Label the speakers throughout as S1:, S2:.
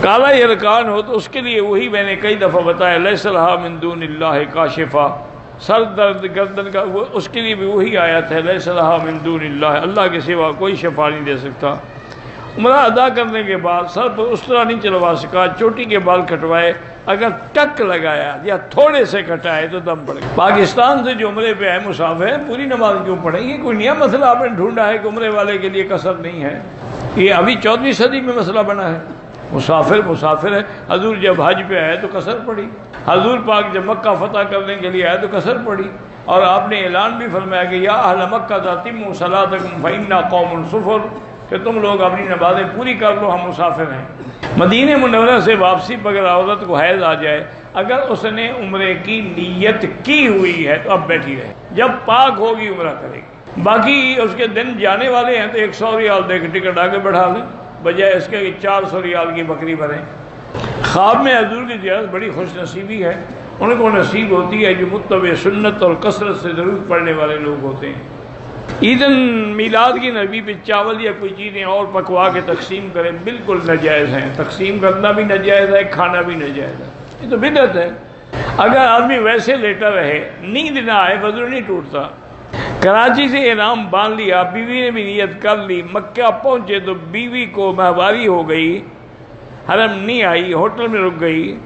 S1: کالا یرکان ہو تو اس کے لیے وہی میں نے کئی دفعہ بتایا، لیس لہا من دون اللہ کاشفہ، سر درد گردن کا اس کے لیے بھی وہی آیت ہے، لیس لہا من دون اللہ، اللہ کے سوا کوئی شفا نہیں دے سکتا۔ عمرہ ادا کرنے کے بعد سر پر اس طرح نہیں چلوا سکا، چوٹی کے بال کٹوائے، اگر ٹک لگایا یا تھوڑے سے کٹائے تو دم پڑے۔ پاکستان سے جو عمرے پہ آئے مسافر ہیں، پوری نماز کیوں پڑھیں؟ یہ کوئی نیا مسئلہ آپ نے ڈھونڈا ہے کہ عمرے والے کے لیے قصر نہیں ہے؟ یہ ابھی 14ویں صدی میں مسئلہ بنا ہے۔ مسافر ہے۔ حضور جب حج پہ آئے تو قصر پڑی، حضور پاک جب مکہ فتح کرنے کے لیے آئے تو قصر پڑی، اور آپ نے اعلان بھی فرمایا کہ یا اہل مکہ اتموا صلاتکم فإنا قوم سفر، کہ تم لوگ اپنی نمازیں پوری کر لو، ہم مسافر ہیں۔ مدینہ منورہ سے واپسی پر اگر عورت کو حیض آ جائے، اگر اس نے عمرے کی نیت کی ہوئی ہے تو اب بیٹھی رہے، جب پاک ہوگی عمرہ کرے گی۔ باقی اس کے دن جانے والے ہیں تو 100 ریال دے کے ٹکٹ آگے بڑھا لیں، بجائے اس کے 400 ریال کی بکری بھریں۔ خواب میں حضور کی زیارت بڑی خوش نصیبی ہے، ان کو نصیب ہوتی ہے جو متبع سنت اور کثرت سے ضرور پڑھنے والے لوگ ہوتے ہیں۔ عید میلاد کی نبی پہ چاول یا کوئی چیزیں اور پکوا کے تقسیم کریں، بالکل ناجائز ہیں۔ تقسیم کرنا بھی ناجائز ہے، کھانا بھی ناجائز ہے، یہ تو بدعت ہے۔ اگر آدمی ویسے لیٹا رہے، نیند نہ آئے، وضو نہیں ٹوٹتا۔ کراچی سے احرام باندھ لیا، بیوی نے بھی نیت کر لی، مکہ پہنچے تو بیوی کو ماہواری ہو گئی، حرم نہیں آئی، ہوٹل میں رک گئی۔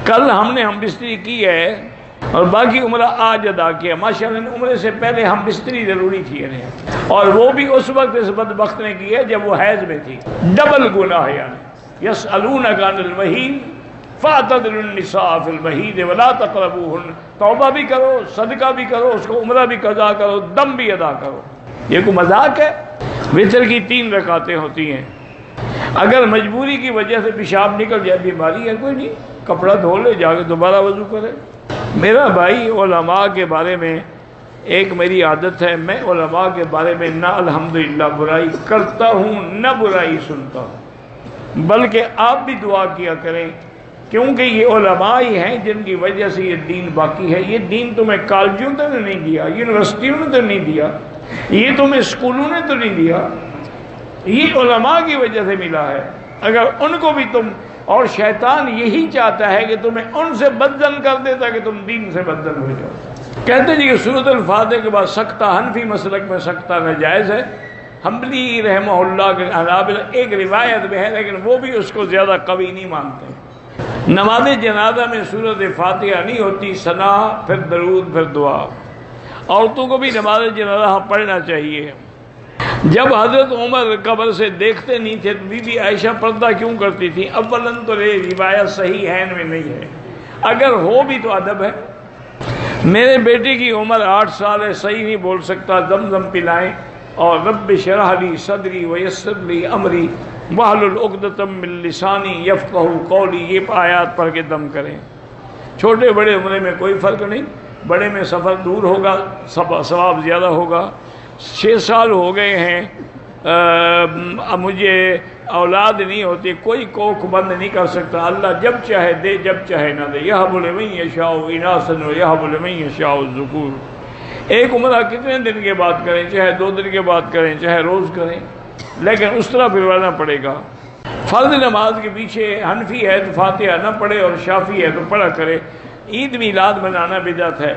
S1: کل ہم نے ہم بستری کی ہے اور باقی عمرہ آج ادا کیا۔ ماشاءاللہ عمرے سے پہلے ہم بستری ضروری تھی انہیں، اور وہ بھی اس وقت اس بدبخت نے کی ہے جب وہ حیض میں تھی۔ ڈبل گناہ یعنی یسألونک عن المحیض فاعتزلوا النساء فی المحیض ولا تقربوہن، توبہ بھی کرو، صدقہ بھی کرو، اس کو عمرہ بھی قضا کرو، دم بھی ادا کرو۔ یہ کوئی مذاق ہے؟ وتر کی 3 رکعتیں ہوتی ہیں، اگر مجبوری کی وجہ سے پیشاب نکل جائے، بیماری ہے کوئی نہیں، کپڑا دھو لے، جا کے دوبارہ وضو کرے۔ میرا بھائی، علماء کے بارے میں ایک میری عادت ہے، میں علماء کے بارے میں نہ الحمدللہ برائی کرتا ہوں نہ برائی سنتا ہوں، بلکہ آپ بھی دعا کیا کریں، کیونکہ یہ علماء ہی ہیں جن کی وجہ سے یہ دین باقی ہے۔ یہ دین تمہیں کالجوں نے نہیں دیا، یونیورسٹیوں نے تو نہیں دیا، یہ تمہیں اسکولوں نے تو نہیں دیا، یہ علماء کی وجہ سے ملا ہے۔ اگر ان کو بھی تم، اور شیطان یہی چاہتا ہے کہ تمہیں ان سے بدزن کر دیتا کہ تم دین سے بدزن ہو جاؤ۔ کہتے ہیں کہ سورۃ الفاتحہ کے بعد سکتہ، حنفی مسلک میں سکتہ ناجائز ہے۔ حنبلی رحمہ اللہ کے حنابلہ ایک روایت میں ہے، لیکن وہ بھی اس کو زیادہ قوی نہیں مانتے۔ نماز جنازہ میں سورۃ فاتحہ نہیں ہوتی، ثنا، پھر درود، پھر دعا۔ عورتوں کو بھی نماز جنازہ پڑھنا چاہیے۔ جب حضرت عمر قبر سے دیکھتے نہیں تھے تو بی بی عائشہ پردہ کیوں کرتی تھی؟ اولاً تو یہ روایت صحیح ہے میں نہیں ہے، اگر ہو بھی تو ادب ہے۔ میرے بیٹے کی عمر 8 سال ہے، صحیح نہیں بول سکتا، زمزم پلائیں، اور رب اشرح لی صدری ویسر لی امری واحلل عقدۃ من لسانی یفقہوا قولی، یہ آیات پڑھ کے دم کریں۔ چھوٹے بڑے عمرے میں کوئی فرق نہیں، بڑے میں سفر دور ہوگا، ثواب زیادہ ہوگا۔ 6 سال ہو گئے ہیں، اب مجھے اولاد نہیں ہوتی، کوئی کوکھ بند نہیں کر سکتا، اللہ جب چاہے دے، جب چاہے نہ دے۔ یہب لمن یشاء اناثا ویہب لمن یشاء الذکور۔ ایک عمرہ کتنے دن کے بعد کریں، چاہے 2 دن کے بعد کریں، چاہے روز کریں، لیکن اس طرح پھروانا پڑے گا۔ فرض نماز کے پیچھے حنفی ہے تو فاتحہ نہ پڑھے، اور شافعی ہے تو پڑھا کرے۔ عید میلاد منانا بدعت ہے۔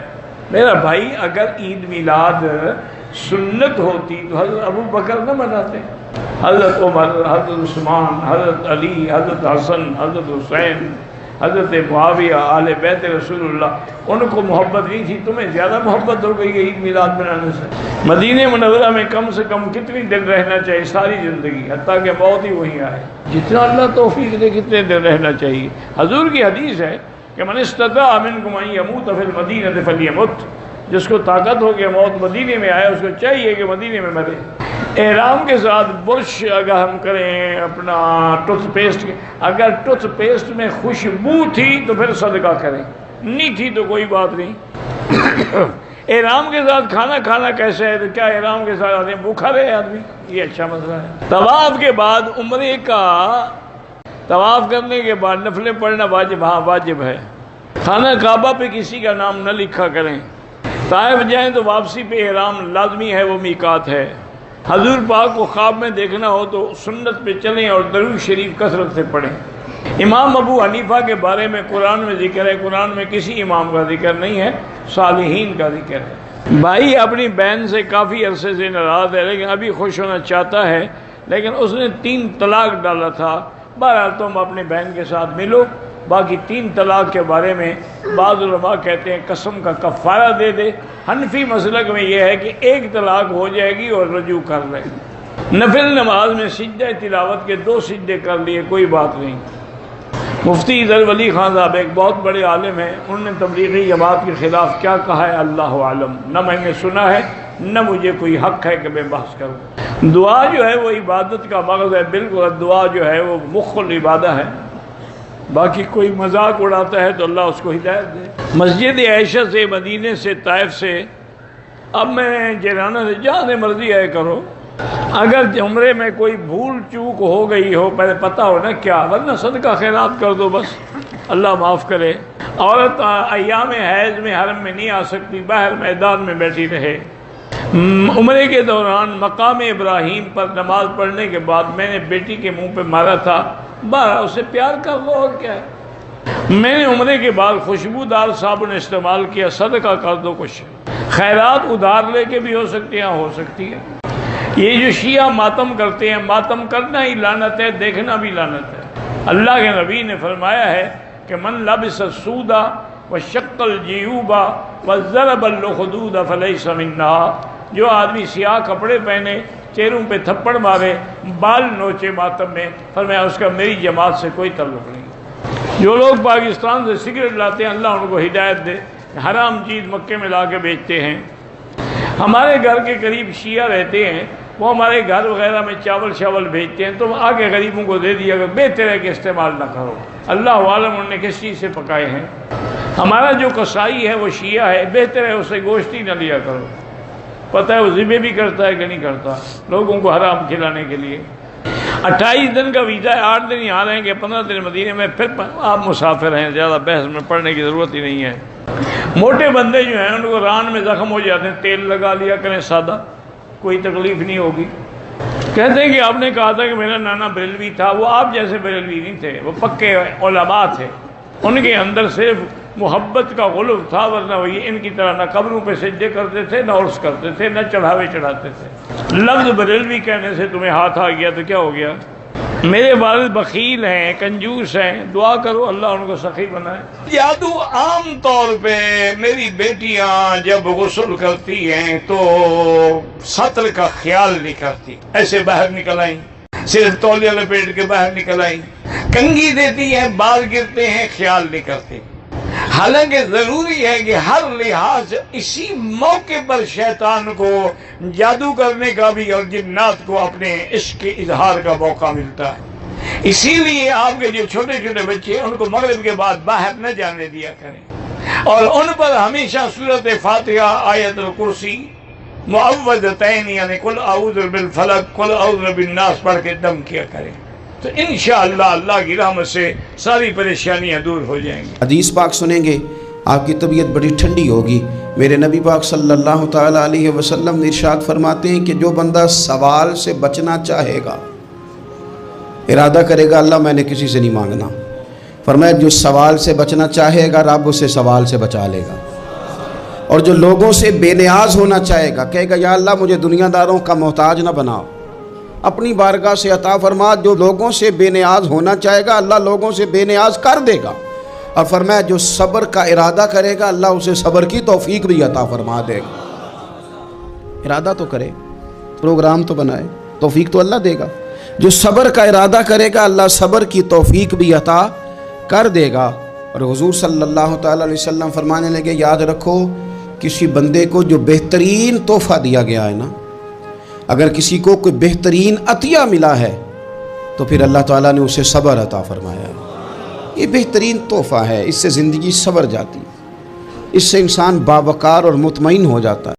S1: میرا بھائی، اگر عید میلاد سنت ہوتی تو حضرت ابو بکر نہ مناتے، حضرت عمر، حضرت عثمان، حضرت علی، حضرت حسن، حضرت حسین، حضرت معاویہ، اہل بیت رسول اللہ، ان کو محبت نہیں تھی، تمہیں زیادہ محبت ہو گئی ہے عید میلاد منانے سے۔ مدینہ منورہ میں کم سے کم کتنی دن رہنا چاہیے؟ ساری زندگی، حتیٰ کہ موت ہی وہیں آئے۔ جتنا اللہ توفیق دے کتنے دن رہنا چاہیے۔ حضور کی حدیث ہے کہ من استطاع منکم ان یموت فی المدینہ فلیمت، جس کو طاقت ہو کہ موت مدینے میں آئے، اس کو چاہیے کہ مدینے میں مرے۔ احرام کے ساتھ برش اگر ہم کریں، اپنا ٹوتھ پیسٹ، اگر ٹوتھ پیسٹ میں خوشبو تھی تو پھر صدقہ کریں، نہیں تھی تو کوئی بات نہیں۔ احرام کے ساتھ کھانا کھانا کیسے ہے؟ تو کیا احرام کے ساتھ آدمی بھوکھا رہے آدمی؟ یہ اچھا مسئلہ ہے۔ طواف کے بعد عمرے کا طواف کرنے کے بعد نفلیں پڑھنا واجب، ہاں واجب ہے۔ خانہ کعبہ پہ کسی کا نام نہ لکھا کریں۔ طائف جائیں تو واپسی پہ احرام لازمی ہے، وہ میقات ہے۔ حضور پاک کو خواب میں دیکھنا ہو تو سنت پہ چلیں اور درود شریف کثرت سے پڑھیں۔ امام ابو حنیفہ کے بارے میں قرآن میں ذکر ہے، قرآن میں کسی امام کا ذکر نہیں ہے، صالحین کا ذکر ہے۔ بھائی اپنی بہن سے کافی عرصے سے ناراض ہے، لیکن ابھی خوش ہونا چاہتا ہے، لیکن اس نے 3 طلاق ڈالا تھا۔ بہرحال تم اپنی بہن کے ساتھ ملو، باقی 3 طلاق کے بارے میں بعض علماء کہتے ہیں قسم کا کفارہ دے دے۔ حنفی مسلک میں یہ ہے کہ 1 طلاق ہو جائے گی اور رجوع کر لے۔ نفل نماز میں سجدہ تلاوت کے 2 سجدے کر لیے، کوئی بات نہیں۔ مفتی ادھر ولی خان صاحب ایک بہت بڑے عالم ہیں، انہوں نے تبلیغی جماعت کے خلاف کیا کہا ہے اللہ عالم، نہ میں نے سنا ہے نہ مجھے کوئی حق ہے کہ میں بحث کروں۔ دعا جو ہے وہ عبادت کا مغز ہے، بالکل دعا جو ہے وہ مخ العبادہ ہے، باقی کوئی مذاق اڑاتا ہے تو اللہ اس کو ہدایت دے۔ مسجد عائشہ سے، مدینے سے، طائف سے، اب میں جیرانہ سے جہاں سے مرضی آئے کرو، اگر عمرے میں کوئی بھول چوک ہو گئی ہو، پہلے پتہ ہو نا کیا، ورنہ صدقہ خیرات کر دو بس، اللہ معاف کرے۔ عورت ایام حیض میں حرم میں نہیں آ سکتی، باہر میدان میں بیٹھی رہے۔ عمرے کے دوران مقام ابراہیم پر نماز پڑھنے کے بعد میں نے بیٹی کے منہ پہ مارا تھا، بارہ اسے پیار کر لو اور کیا ہے۔ میں نے عمرے کے بعد خوشبودار صابن استعمال کیا، صدقہ کر دو کچھ۔ خیرات ادھار لے کے بھی ہو سکتی ہیں، ہو سکتی ہے۔ یہ جو شیعہ ماتم کرتے ہیں، ماتم کرنا ہی لعنت ہے، دیکھنا بھی لعنت ہے۔ اللہ کے نبی نے فرمایا ہے کہ من لبس السودا وشق الجیوبا وضرب الخدود فلیس منا، جو آدمی سیاہ کپڑے پہنے، چہروں پہ تھپڑ مارے، بال نوچے ماتم میں، فرمایا اس کا میری جماعت سے کوئی تعلق نہیں۔ جو لوگ پاکستان سے سگریٹ لاتے ہیں اللہ ان کو ہدایت دے، حرام چیز مکے میں لا کے بیچتے ہیں۔ ہمارے گھر کے قریب شیعہ رہتے ہیں، وہ ہمارے گھر وغیرہ میں چاول شاول بھیجتے ہیں، تم آگے غریبوں کو دے دیا کہ بہتر ہے کہ استعمال نہ کرو، اللہ عالم انہوں نے کس چیز سے پکائے ہیں۔ ہمارا جو قصائی ہے وہ شیعہ ہے، بہتر ہے اسے گوشت ہی نہ لیا کرو، پتہ ہے وہ ذبح بھی کرتا ہے کہ نہیں کرتا، لوگوں کو حرام کھلانے کے لیے۔ 28 دن کا ویزا ہے، 8 دن یہاں رہیں گے، 15 دن مدینے میں، پھر آپ مسافر ہیں، زیادہ بحث میں پڑھنے کی ضرورت ہی نہیں ہے۔ موٹے بندے جو ہیں ان کو ران میں زخم ہو جاتے ہیں، تیل لگا لیا کریں سادہ، کوئی تکلیف نہیں ہوگی۔ کہتے ہیں کہ آپ نے کہا تھا کہ میرا نانا بریلوی تھا، وہ آپ جیسے بریلوی نہیں تھے، وہ پکے علماء تھے، ان کے اندر صرف محبت کا غلب تھا، ورنہ وہ ان کی طرح نہ قبروں پہ سجدے کرتے تھے، نہ عرس کرتے تھے، نہ چڑھاوے چڑھاتے تھے۔ لفظ بریلوی کہنے سے تمہیں ہاتھ آ گیا تو کیا ہو گیا؟ میرے والد بخیل ہیں، کنجوس ہیں، دعا کرو اللہ ان کو سخی بنائے۔ جادو عام طور پہ میری بیٹیاں جب غسل کرتی ہیں تو سطر کا خیال نہیں کرتی، ایسے باہر نکل آئیں، صرف تولیہ لپیٹ کے باہر نکل آئیں، کنگھی دیتی ہیں، بال گرتے ہیں، خیال نہیں کرتے۔ حالانکہ ضروری ہے کہ ہر لحاظ اسی موقع پر شیطان کو جادو کرنے کا بھی اور جنات کو اپنے عشق کے اظہار کا موقع ملتا ہے۔ اسی لیے آپ کے جو چھوٹے چھوٹے بچے ان کو مغرب کے بعد باہر نہ جانے دیا کریں، اور ان پر ہمیشہ سورۃ فاتحہ، آیت الکرسی، معوذتین یعنی قل اعوذ بالفلق، قل اعوذ بالناس پڑھ کے دم کیا کریں، تو انشاءاللہ اللہ کی رحمت سے ساری پریشانیاں دور ہو جائیں گی۔
S2: حدیث پاک سنیں گے آپ کی طبیعت بڑی ٹھنڈی ہوگی۔ میرے نبی پاک صلی اللہ تعالیٰ علیہ وسلم نے ارشاد فرماتے ہیں کہ جو بندہ سوال سے بچنا چاہے گا، ارادہ کرے گا اللہ میں نے کسی سے نہیں مانگنا، فرمایا جو سوال سے بچنا چاہے گا رب اسے سوال سے بچا لے گا، اور جو لوگوں سے بے نیاز ہونا چاہے گا کہے گا یا اللہ مجھے دنیا داروں کا محتاج نہ بناؤ، اپنی بارگاہ سے عطا فرما۔ جو لوگوں سے بے نیاز ہونا چاہے گا اللہ لوگوں سے بے نیاز کر دے گا، اور فرمایا جو صبر کا ارادہ کرے گا اللہ اسے صبر کی توفیق بھی عطا فرما دے گا۔ ارادہ تو کرے، پروگرام تو بنائے، توفیق تو اللہ دے گا۔ جو صبر کا ارادہ کرے گا اللہ صبر کی توفیق بھی عطا کر دے گا۔ اور حضور صلی اللہ تعالیٰ علیہ وسلم فرمانے لگے یاد رکھو کسی بندے کو جو بہترین تحفہ دیا گیا ہے نا، اگر کسی کو کوئی بہترین عطیہ ملا ہے تو پھر اللہ تعالیٰ نے اسے صبر عطا فرمایا ہے۔ یہ بہترین تحفہ ہے، اس سے زندگی سنور جاتی ہے، اس سے انسان باوقار اور مطمئن ہو جاتا ہے۔